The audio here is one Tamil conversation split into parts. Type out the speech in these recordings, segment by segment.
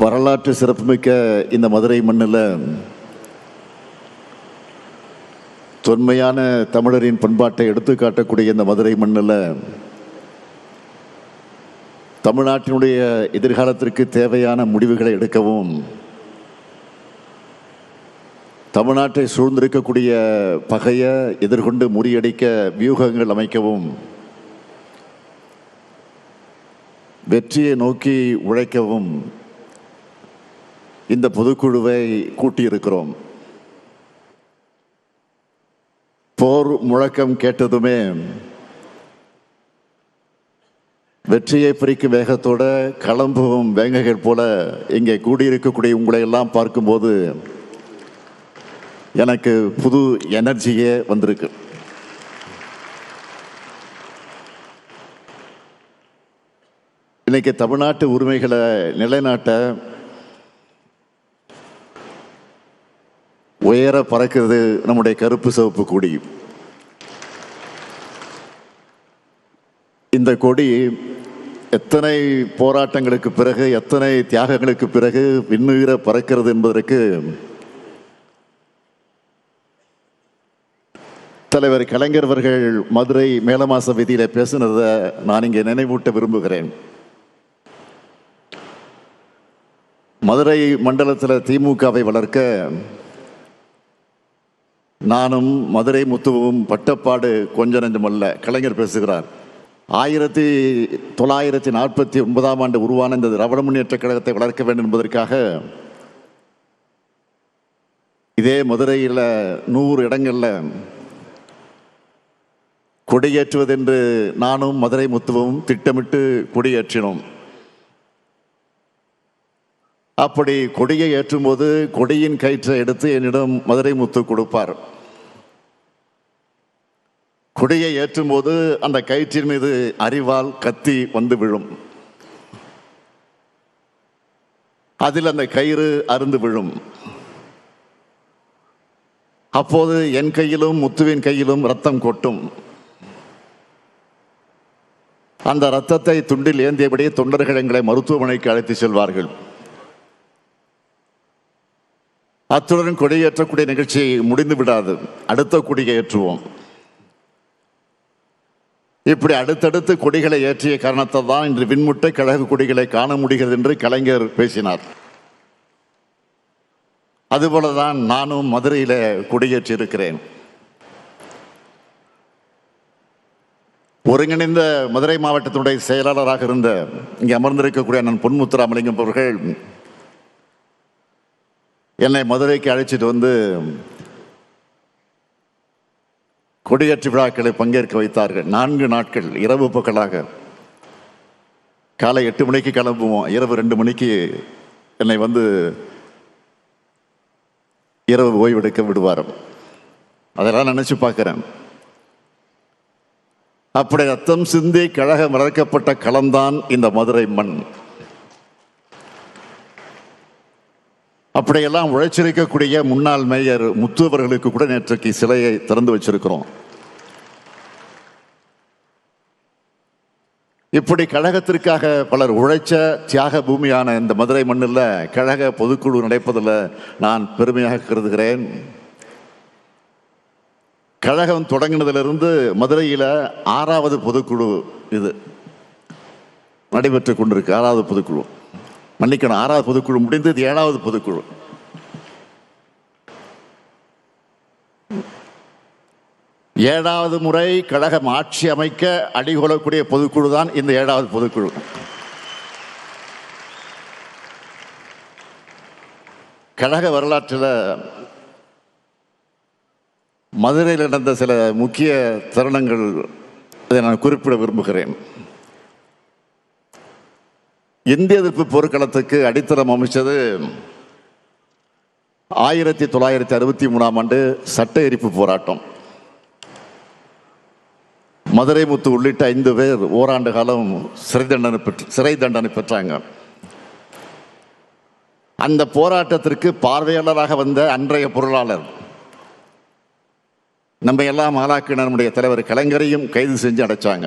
வரலாற்று சிறப்புமிக்க இந்த மதுரை மண்ணில் தொன்மையான தமிழரின் பண்பாட்டை எடுத்துக்காட்டக்கூடிய இந்த மதுரை மண்ணில் தமிழ்நாட்டினுடைய எதிர்காலத்திற்கு தேவையான முடிவுகளை எடுக்கவும், தமிழ்நாட்டை சூழ்ந்திருக்கக்கூடிய பகையை எதிர்கொண்டு முறியடிக்க வியூகங்கள் அமைக்கவும், வெற்றியை நோக்கி உழைக்கவும் இந்த பொதுக்குழுவை கூட்டியிருக்கிறோம். போர் முழக்கம் கேட்டதுமே வெற்றியை பறிக்கும் வேகத்தோட களம்பும் வேங்கைகள் போல இங்கே கூடியிருக்கக்கூடிய உங்களை எல்லாம் பார்க்கும்போது எனக்கு புது எனர்ஜியே வந்திருக்கு. இன்னைக்கு தமிழ்நாட்டு உரிமைகளை நிலைநாட்ட உயர பறக்கிறது நம்முடைய கருப்பு சிவப்பு கொடி. இந்த கொடி எத்தனை போராட்டங்களுக்கு பிறகு, எத்தனை தியாகங்களுக்கு பிறகு விண்ணுயிர பறக்கிறது என்பதற்கு தலைவர் கலைஞர் அவர்கள் மதுரை மேலமாச வீதியில பேசினதை நான் இங்கே நினைவூட்ட விரும்புகிறேன். மதுரை மண்டலத்தில் திமுகவை வளர்க்க நானும் மதுரை முத்துவும் பட்டப்பாடு கொஞ்ச நெஞ்சமல்ல. கலைஞர் பேசுகிறார். 1949ஆம் ஆண்டு உருவான இந்த திராவிட முன்னேற்ற கழகத்தை வளர்க்க வேண்டும் என்பதற்காக இதே மதுரையில் 100 இடங்கள்ல கொடியேற்றுவதென்று நானும் மதுரை முத்துவும் திட்டமிட்டு கொடியேற்றினோம். அப்படி கொடியை ஏற்றும் போது கொடியின் கயிற்றை எடுத்து என்னிடம் மதுரை முத்து கொடுப்பார். கொடியை ஏற்றும் போது அந்த கயிற்றின் மீது அரிவாள் கத்தி வந்து விழும். அதில் அந்த கயிறு அருந்து விழும். அப்போது என் கையிலும் முத்துவின் கையிலும் ரத்தம் கொட்டும். அந்த ரத்தத்தை துண்டில் ஏந்தியபடியே தொண்டர்கள் எங்களை மருத்துவமனைக்கு அழைத்து செல்வார்கள். அத்துடன் கொடியேற்றக்கூடிய நிகழ்ச்சி முடிந்து விடாது. அடுத்த கொடியை ஏற்றுவோம். இப்படி அடுத்தடுத்து கொடிகளை ஏற்றிய காரணத்தால் தான் இன்று விண்முட்டை கழக கொடிகளை காண முடிகிறது என்று கலைஞர் பேசினார். அதுபோலதான் நானும் மதுரையில கொடியேற்றி இருக்கிறேன். ஒருங்கிணைந்த மதுரை மாவட்டத்தினுடைய செயலாளராக இருந்த இங்கே அமர்ந்திருக்கக்கூடிய அண்ணன் பொன்முத்துராமலிங்கம் அவர்கள் என்னை மதுரைக்கு அழைச்சிட்டு வந்து கொடியேற்று விழாக்களை பங்கேற்க வைத்தார்கள். 4 நாட்கள் இரவு பகலாக. காலை 8 மணிக்கு கிளம்புவோம், இரவு 2 மணிக்கு என்னை வந்து இரவு ஓய்வெடுக்க விடுவார். அதெல்லாம் நினைச்சு பார்க்கிறேன். அப்படி ரத்தம் சிந்தி கழகம் வளர்க்கப்பட்ட களம்தான் இந்த மதுரை மண். அப்படியெல்லாம் உழைச்சிருக்கக்கூடிய முன்னாள் மேயர் முத்து அவர்களுக்கு கூட நேற்றைக்கு சிலையை திறந்து வச்சிருக்கிறோம். இப்படி கழகத்திற்காக பலர் உழைச்ச தியாக பூமியான இந்த மதுரை மண்ணில் கழக பொதுக்குழு நடைப்பதில் நான் பெருமையாக கருதுகிறேன். கழகம் தொடங்கினதிலிருந்து மதுரையில் 6வது பொதுக்குழு இது நடைபெற்று கொண்டிருக்கு. 6வது பொதுக்குழு, மன்னிக்கணும், 6வது பொதுக்குழு முடிந்து இது 7வது பொதுக்குழு. ஏழாவது முறை கழகம் ஆட்சி அமைக்க அடிகொள்ளக்கூடிய பொதுக்குழு தான் இந்த 7வது பொதுக்குழு. கழக வரலாற்றில் மதுரையில் நடந்த சில முக்கிய தருணங்கள் அதை நான் குறிப்பிட விரும்புகிறேன். இந்திய எதிர்ப்பு போர்க்களத்துக்கு அடித்தளம் அமைச்சது 1963ஆம் ஆண்டு சட்ட எரிப்பு போராட்டம். மதுரை முத்து உள்ளிட்ட 5 பேர் ஓராண்டு காலம் சிறை தண்டனை பெற்றாங்க. அந்த போராட்டத்திற்கு பார்வையாளராக வந்த அன்றைய பொருளாளர் நம்ம எல்லாம் ஆளாக்கின நம்முடைய தலைவர் கலைஞரையும் கைது செஞ்சு அடைச்சாங்க.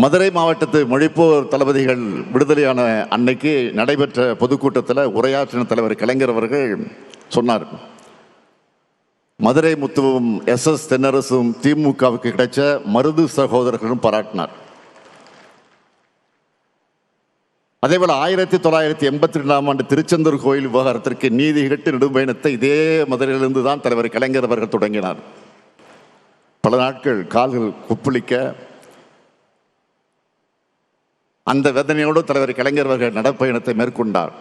மதுரை மாவட்டத்து மொழிப்போர் தளபதிகள் விடுதலையான அன்னைக்கு நடைபெற்ற பொதுக்கூட்டத்தில் உரையாற்றின தலைவர் கலைஞர் அவர்கள் சொன்னார், மதுரை முத்துவும் SS தென்னரசும் திமுகவுக்கு கிடைச்ச மருது சகோதரர்களும் பாராட்டினார். அதேபோல 1982ஆம் ஆண்டு திருச்செந்தூர் கோயில் விவகாரத்திற்கு நீதி கேட்டு நெடும்பயணத்தை இதே மதுரையிலிருந்து தான் தலைவர் கலைஞர் அவர்கள் தொடங்கினார். பல நாட்கள் கால்கள் குப்புளிக்க அந்த வேதனையோடு தலைவர் கலைஞர் அவர்கள் நடப்பயணத்தை மேற்கொண்டார்.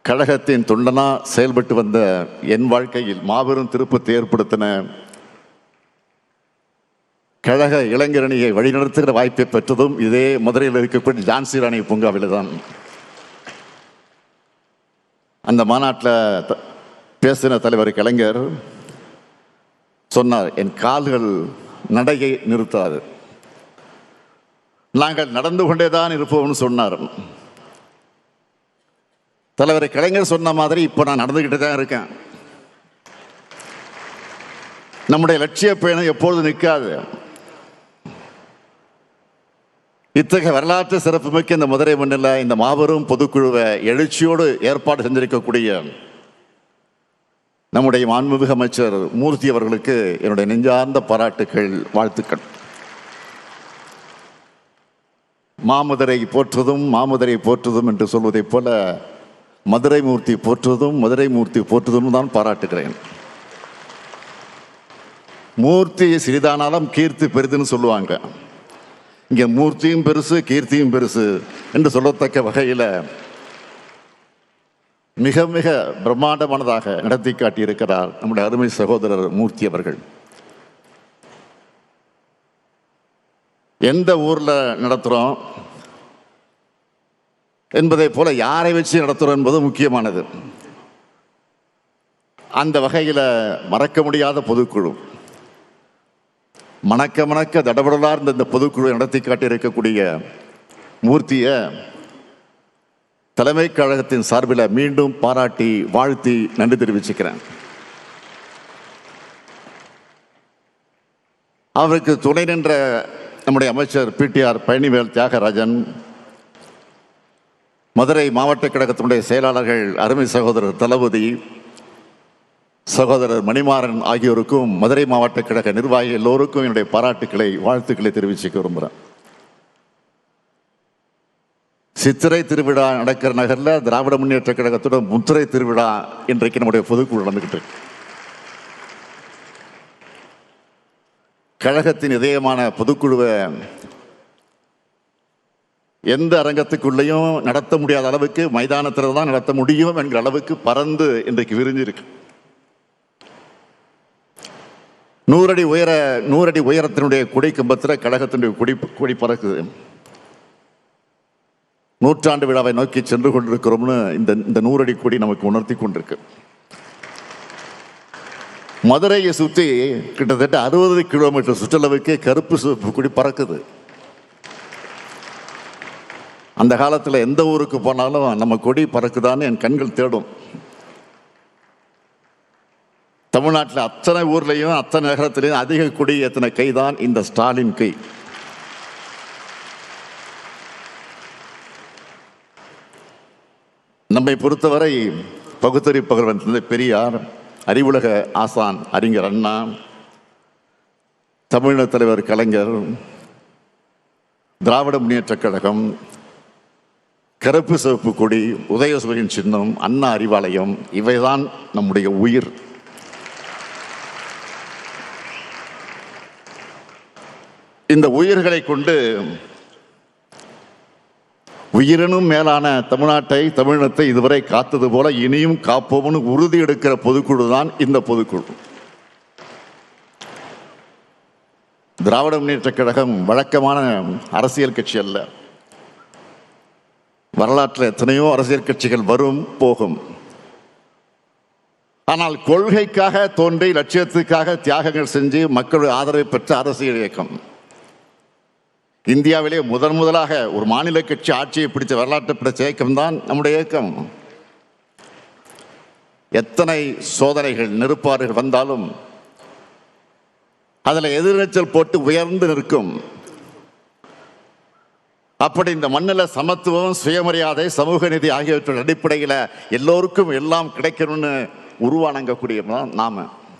கழகத்தின் தொண்டனா செயல்பட்டு வந்த என் வாழ்க்கையில் மாபெரும் திருப்பத்தை ஏற்படுத்தின கழக இளைஞரணியை வழிநடத்துகிற வாய்ப்பை பெற்றதும் இதே மதுரையில் இருக்கக்கூடிய ஜான்சி ராணி பூங்காவில் தான். அந்த மாநாட்டில் பேசின தலைவர் கலைஞர் சொன்னார், என் கால்கள் நடையை நிறுத்தாது, நாங்கள் நடந்து கொண்டேதான் இருப்போம்னு சொன்னார். தலைவர் கலைஞர் சொன்ன மாதிரி இப்போ நான் நடந்துக்கிட்டு தான் இருக்கேன். நம்முடைய லட்சிய பயணம் எப்பொழுது நிற்காது. இத்தகைய வரலாற்று சிறப்புமிக்க இந்த மதுரை மண்ணில் இந்த மாபெரும் பொதுக்குழுவை எழுச்சியோடு ஏற்பாடு செஞ்சிருக்கக்கூடிய நம்முடைய மாண்புமிகு அமைச்சர் மூர்த்தி அவர்களுக்கு என்னுடைய நெஞ்சார்ந்த பாராட்டுக்கள், வாழ்த்துக்கள். மாமதுரை போற்றுதும் மாமதுரை போற்றுதும் என்று சொல்வதைப் போல மதுரை மூர்த்தி போற்றுவதும் மதுரை மூர்த்தி போற்றுவதும் தான் பாராட்டுகிறேன். மூர்த்தி சிறிதானாலும் கீர்த்தி பெரிதுன்னு சொல்லுவாங்க. இங்கே மூர்த்தியும் பெருசு கீர்த்தியும் பெருசு என்று சொல்லத்தக்க வகையில் மிக மிக பிரம்மாண்டமானதாக நடத்தி காட்டியிருக்கிறார் நம்முடைய அருமை சகோதரர் மூர்த்தி அவர்கள். எந்த ஊரில் நடத்துகிறோம் என்பதை போல யாரை வச்சு நடத்துகிறோம் என்பது முக்கியமானது. அந்த வகையில் மறக்க முடியாத பொதுக்குழு, மணக்க மணக்க தடபடலார் இந்த பொதுக்குழு நடத்தி காட்டியிருக்கக்கூடிய மூர்த்தியை தலைமை கழகத்தின் சார்பில் மீண்டும் பாராட்டி வாழ்த்தி நன்றி தெரிவிச்சுக்கிறேன். அவருக்கு துணை நின்ற நம்முடைய அமைச்சர் PTR பழனிவேல் தியாகராஜன், மதுரை மாவட்ட கழகத்தினுடைய செயலாளர்கள் அருமை சகோதரர் தளபதி, சகோதரர் மணிமாறன் ஆகியோருக்கும் மதுரை மாவட்ட கழக நிர்வாகிகள் எல்லோருக்கும் என்னுடைய பாராட்டுக்களை வாழ்த்துக்களை தெரிவிச்சுக்க விரும்புகிறேன். சித்திரை திருவிழா நடக்கிற நகரில் திராவிட முன்னேற்ற கழகத்தோட முத்திரை திருவிழா இன்றைக்கு நம்முடைய பொதுக்குழு நடந்துகிட்டு இருக்கு. கழகத்தின் இதயமான பொதுக்குழுவை எந்த அரங்கத்துக்குள்ளேயும் நடத்த முடியாத அளவுக்கு மைதானத்தில் தான் நடத்த முடியும் என்கிற அளவுக்கு பறந்து இன்றைக்கு விரிஞ்சிருக்கு. 100 அடி உயரத்தினுடைய கொடி கம்பத்தில் கழகத்தினுடைய கொடி பறக்குது. நூற்றாண்டு விழாவை நோக்கி சென்று கொண்டிருக்கிறோம்னு இந்த 100 அடி கொடி நமக்கு உணர்த்தி கொண்டிருக்கு. மதுரையை சுற்றி கிட்டத்தட்ட 60 கிலோமீட்டர் சுற்றளவுக்கு கருப்பு சிவப்பு கொடி பறக்குது. அந்த காலத்தில் எந்த ஊருக்கு போனாலும் நம்ம கொடி பறக்குதான்னு என் கண்கள் தேடும். தமிழ்நாட்டில் அத்தனை ஊர்லையும் அத்தனை நகரத்திலையும் அதிக கொடி ஏற்றின கைதான் இந்த ஸ்டாலின் கை. நம்மை பொறுத்தவரை பகுத்தறிப்பகர்வன் தந்தை பெரியார், அறிவுலக ஆசான் அறிஞர் அண்ணா, தமிழர் தலைவர் கலைஞர், திராவிட முன்னேற்ற கழகம், கருப்பு சிவப்பு கொடி, உதயசூரியன் சின்னம், அண்ணா அறிவாலயம், இவைதான் நம்முடைய உயிர். இந்த உயிர்களை கொண்டு உயிரினும் மேலான தமிழ்நாட்டை தமிழினத்தை இதுவரை காத்தது போல இனியும் காப்போம்னு உறுதி எடுக்கிற பொதுக்குழு தான் இந்த பொதுக்குழு. திராவிட முன்னேற்ற கழகம் வழக்கமான அரசியல் கட்சி அல்ல. வரலாற்றில் எத்தனையோ அரசியல் கட்சிகள் வரும் போகும். ஆனால் கொள்கைக்காக தோன்றி லட்சியத்துக்காக தியாகங்கள் செஞ்சு மக்களுடைய ஆதரவை பெற்ற அரசியல் இயக்கம். இந்தியாவிலே முதலாக ஒரு மாநில கட்சி ஆட்சியை பிடிச்ச வரலாற்றை பிடிச்ச இயக்கம்தான் நம்முடைய இயக்கம். எத்தனை சோதனைகள் நெருப்பாறுகள் வந்தாலும் அதில் எதிர்நீச்சல் போட்டு உயர்ந்து நிற்கும் அப்படி இந்த மண்ணில் சமத்துவம், சுயமரியாதை, சமூக நீதி ஆகியவற்றின் அடிப்படையில் எல்லோருக்கும் எல்லாம் கிடைக்கணும்னு உருவானங்கக்கூடியவங்க நாம.